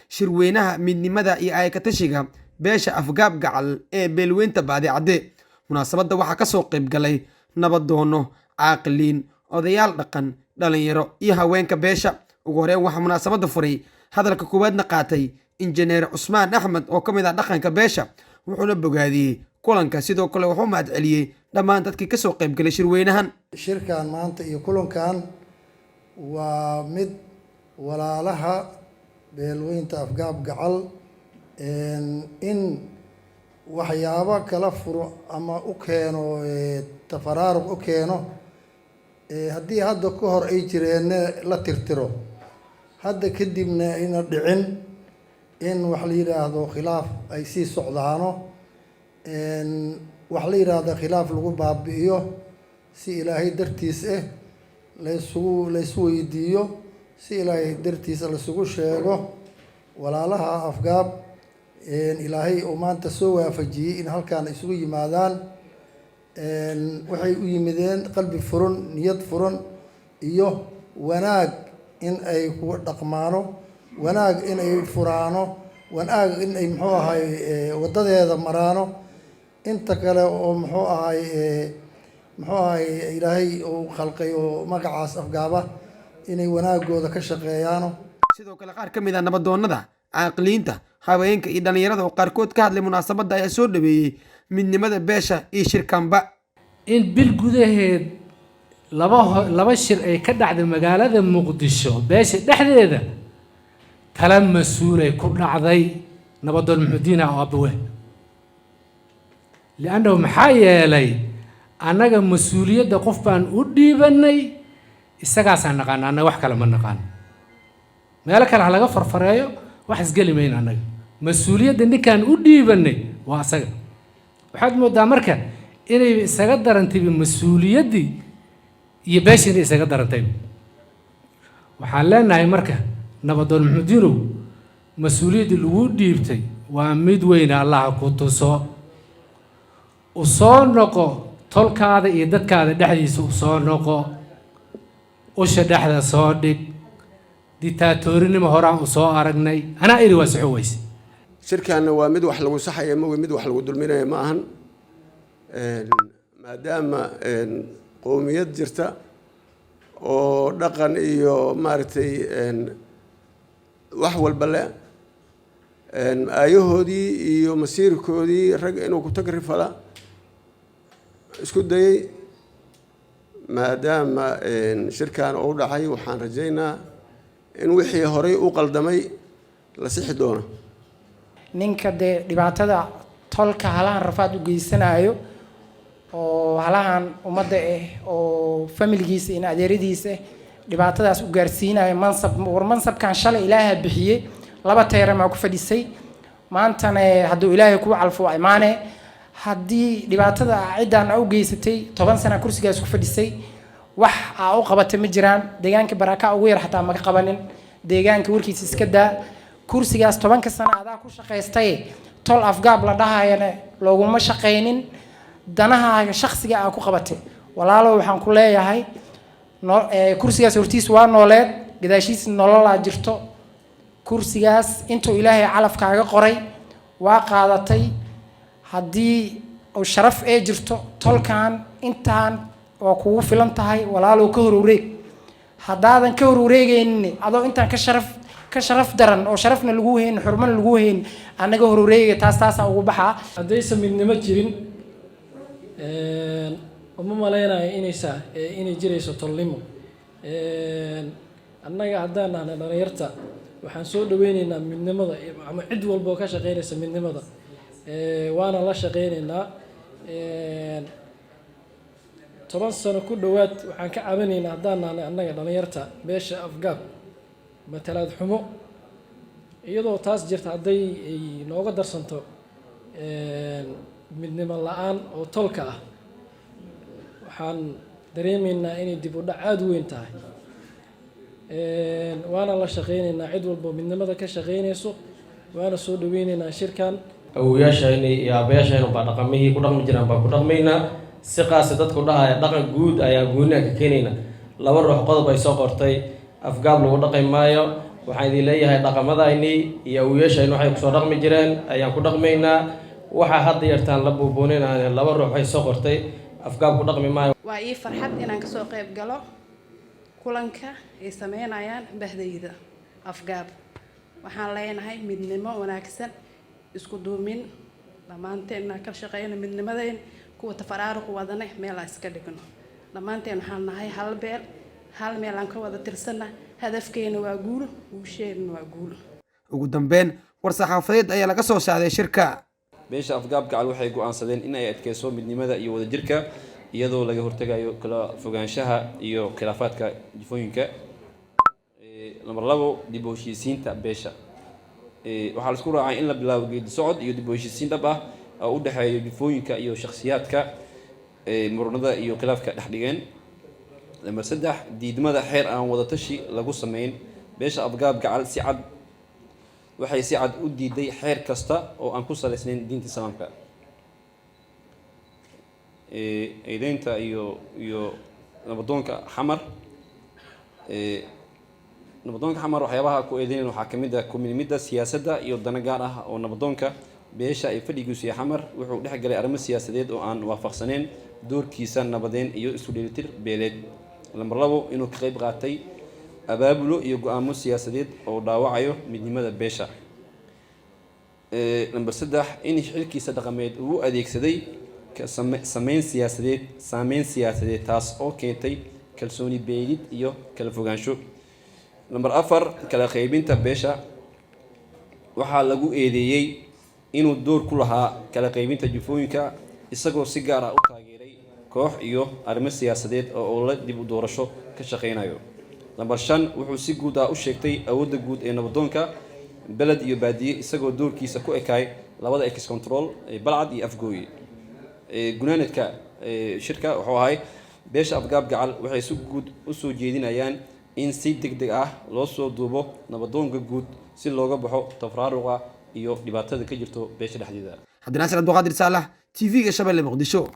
shirweynaha midnimada iyo ay ka tashiga beesha afgaab gacal ee beelweynta baadicadde. munaasabadda waxaa ka soo qayb galay nabadoono, caaqiliin, odayaal dhaqan, dhalinyaro iyo haweenka beesha. ugu horreyn waxaa munaasabadda furay hadalka koowaadna qaatay injineer Cusmaan Axmed oo ka mid ah dhaqanka beesha, wuxuuna bogaadiyey kulanka. sidoo kale wuxuu mahad celiyey dhammaan dadkii ka soo qayb galay shirweynahan. shirkan maanta iyo kulankan waa mid walaalaha beelweynta afgaab gacal in waxyaabo kala furo ama u keeno tafaraaruq u keeno haddii hadda ka hor ay jireen la tirtiro, hadda kadibna ina dhicin in wax la yiraahdo khilaaf ay sii socdaano, wax la yiraahdo khilaaf lagu baabi'iyo si ilaahay dartiis laysu weydiiyo, si ilaahay dartiisa laysugu sheego. walaalaha afgaab ilaahay uu maanta soo waafajiyey in halkaan isugu yimaadaan, waxay u yimideen qalbi furan, niyad furan iyo wanaag in ay ku dhaqmaano, wanaag in ay furaano, wanaag in ay muxuu ahay wadadeeda maraano. inta kale oo muxuu ahay ilaahay uu khalqay oo magacaas afgaaba inay wanaagooda ka shaqeeyaano. sidoo kale qaar ka mid ah nabadoonnada, caaqiliinta, haweenka iyo dhalinyarada oo qaarkood ka hadlay munaasabadda ayaa soo dhaweeyey midnimada beesha iyo shirkanba. in bil gudaheed laba shir ay ka dhacday magaalada Muqdisho beesha dhexdeeda, tala mas-uulay ku dhacday nabadoon Maxamudiin Aabawe. li'annahu maxaa yeelay annaga mas-uuliyadda qof baan u dhiibanay, isagaasaan naqaan, annaga wax kale ma naqaan. meelo kale ha laga farfareeyo, wax isgeli mayna. annaga mas-uuliyadda ninkaan u dhiibanay waa asaga. waxaad moodaa marka inay isaga darantay mas-uuliyaddii iyo beesha inay isaga darantay. waxaan leenahay marka nabadoon Maxamudiinow, mas-uuliyaddii lagu dhiibtay waa mid weyn, allaha ku tuso. u soo noqo tolkaada iyo dadkaada dhexdiisa, u soo noqo, usha dhexda soo dhig. ditaatoorinimo horaan u soo aragnay, anaa iri waa soco weyse. shirkaanna waa mid wax lagu saxaya ma mid wax lagu dulminaya ma ahan. maadaama qowmiyad jirta oo dhaqan iyo maaragtay wax walba leh, aayahoodii iyo masiirkoodii rag inuu ku tagrifala isku dayay. maadaama shirkan uu dhacay, waxaan rajaynaa in wixii horay u qaldamay la sixi doono. ninka dee dhibaatada tolka halahan rafaad u geysanayo oo halahan ummadda oo familigiisa iyo adeeradiisa dhibaatadaas u gaarsiinayo mansabkan shalay ilaahay bixiyey, 2 teeram ku fadhisay. maantana hadduu ilaahay ku calfo imaane, haddii dhibaatada ciidan u geysatay 10 sano kursigaas ku fadhisay, wax u qabatay ma jiraan. deegaanka baraka ugu yar xataa ma qabanin, deegaanka warkiisa iska daa. kursigaas 10 sano adaa ku shaqaystay, tol afgaab la dhahayana looguma shaqaynin, danaha shakhsiga ku qabatay. walaalo waxaan ku leeyahay kursigaas hortiis waa nooleed, gadaashiis nolol jirto. kursigaas intuu ilaahay calaf kaaga qoray waa qaadatay. haddii oo sharaf ee jirto tolkan intaan oo kugu filan tahay, walaalo ka hor wareeg. haddaadan ka hor wareegaynin adoo intaan ka sharaf daran oo sharafna lagu heen, xurmana lagu heen, anaga hor wareegay taas ugu baxaa. haddaysan midnimo jirin uma malaynayo inay jirayso tolnimo. annaga haddaan nahnay dhalinyarta waxaan soo dhaweynaynaa midnimada ama cid walba oo ka shaqeynaysa midnimada, waana la shaqeynaynaa. 10 sano ku dhowaad waxaan ka cabanaynaa haddaan nahnay annaga dhalinyarta beesha afgaab matalaad xumo. iyadoo taas jirta hadday ay nooga darsanto midnimo la-aan oo tolka ah, waxaan dareemaynaa inay dib u dhac aada u weyn tahay. waana la shaqeynaynaa cid walba midnimada ka shaqeynayso, waana soo dhaweynaynaa shirkan. awooyaashayna iyo aabayaashayna baa dhaqamihii ku dhaqmi jiraan baa ku dhaqmaynaa. si qaasa dadku dhahaya dhaqan guud ayaa gooni ka keenayna. 2 ruux qodob ay soo qortay, afgaab lagu dhaqay maayo, waxaan idin leeyahay dhaqamadaynii iyo awiyashayna waxay kusoo dhaqmi jireen ayaan ku dhaqmaynaa waxaa hadda yartaan la buubuuninaya laba ruux ay soo qortay afgaab ku dhaqmi maayo waa ii farxad inaan kasoo qayb galo kulanka ay sameynayaan bahdayda afgaab waxaan leenahay midnimo wanaagsan isku duumin dhammaanteen inaan ka shaqeyno midnimadeen kuwa tafaraaruq wadane meel aan iska dhigno dhammaanteen waxaan nahay hal beel hal meel aan ka wada tirsana hadafkeena waa guul guusheena waa guul ugu dambeyn war-saxaafadeed ayaa laga soo saaray shirka beesha afgaab gacal waxay go'aansadeen in ay adkeyso midnimada iyo wadajirka iyadoo laga hortagayo kala fogaanshaha iyo khilaafaadka jifooyinka lambar 2 dib u heshiisiinta beesha waxaa la isku raacay in la bilaabo geedi socod iyo dib u heshiisiin dhab ah oo u dhaxeeya jifooyinka iyo shakhsiyaadka muranada iyo khilaafka dhexdhigeen lambar 3 diidmada xeer aan wada tashi lagu sameyn beesha afgaab gacal si cad waxay si cad u diiday xeer kasta oo aan ku saleysnayn diinta islaamka eedeynta iyo nabadoonka xamar waxyaabaha ku eedeynayna waxaa ka mid ah ku-milmidda siyaasadda iyo dana gaar ah oo nabadoonka beesha ay fadhigiisu yahay xamar wuxuu dhex galay arrimo siyaasadeed oo aan waafaqsaneyn doorkiisa nabadeen iyo isu dheelitir beeleed lambar 2 inuu ka qayb qaatay abaabulo iyo go'aamo siyaasadeed oo dhaawacayo midnimada beesha lambar 3 in xilkiisa dhaqameed uu adeegsaday saameyn siyaasadeed taas oo keentay kalsooni beelid iyo kala fogaansho lambar 4 kala qaybinta beesha waxaa lagu eedeeyay inuu door ku lahaa kala qaybinta jifooyinka isagoo si gaar ah u taageeray koox iyo arrimo siyaasadeed oo la dib u doorasho ka shaqeynayo lambar 5 wuxuu si guud ah u sheegtay awoodda guud ee nabadoonka beled iyo baadiye isagoo doorkiisa ku ekaay labada ex control ee balcad iyo afgooye gunaanadka shirka wuxuu ahay beesha afgaab gacal waxay si guud u soo jeedinayaan in si degdeg ah loo soo duubo nabadoonka guud si looga baxo tafraaruqa iyo dhibaatada ka jirto beesha dhexdeeda cabdinaasir abduqaadir saalax TV-ga Shabeelle Muqdisho